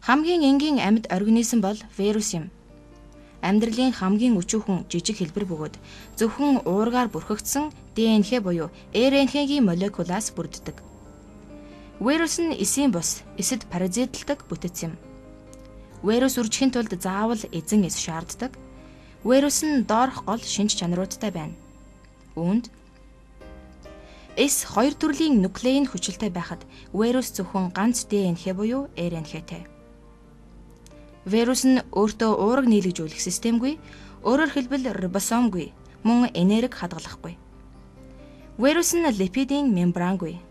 Хамгийн энгийн амьд организм бол вирус юм. Амьдралын хамгийн өчүүхэн жижиг хэлбэр бөгөөд зөвхөн уургаар бүрхэгдсэн ДНХ буюу РНХ-гийн молекулаас бүрддэг. Вирус нь эсийн бус, эсэд паразиталдаг бүтэц юм. Вирус үржихийн тулд заавал эзэн эс шаарддаг. Вирус нь доорх гол шинж чанаруудтай байна. Үүнд эс хоёр төрлийн нуклеин хүчилтэй байхад вирус зөвхөн ганц ДНХ буюу РНХ-тэй. Вирус нь өөртөө уураг нийлэгжүүлэх системгүй, өөрөөр хэлбэл рибосомгүй, мөн энерги хадгалахгүй. Вирус нь липидийн мембрангүй.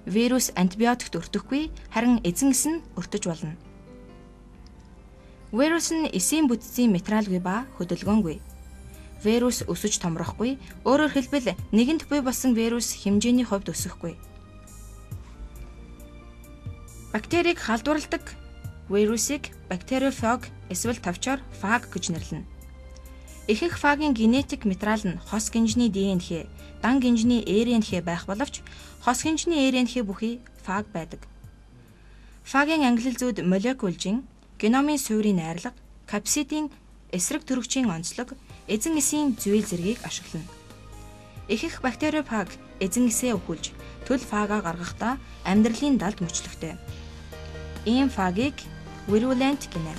Вирус антибиотикт өртөхгүй, харин эзэн эс нь өртөж болно. Вирус нь эсийн бүтцийн материалгүй ба хөдөлгөөнгүй. Вирус өсөж томрохгүй, өөрөөр хэлбэл нэгэнт бий болсон вирус хэмжээний хувьд өсөхгүй. Бактерийг халдварладаг вирусыг бактериофаг эсвэл товчоор фаг гэж нэрлэнэ. Ихэнх фагийн генетик материал нь хос гинжний ДНХ, дан гинжний РНХ байх боловч хос гинжний РНХ бүхий фаг байдаг. Фагийн ангилал зүйд молекулжийн, геномын суурийн найрлага, капсидын эсрэг төрөгчийн онцлог, эзэн эсийн зүйл зэргийг ашиглана. Ихэнх бактериофаг эзэн эсээ өхүүлж төл фагаа гаргахдаа амьдралын далд мөчлөгтэй. Ийм фагийг virulent гэнэ.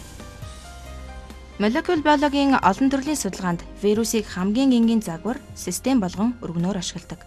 Молекул биологийн олон төрлийн судалгаанд вирусыг хамгийн энгийн загвар систем болгон өргөнөөр ашигладаг.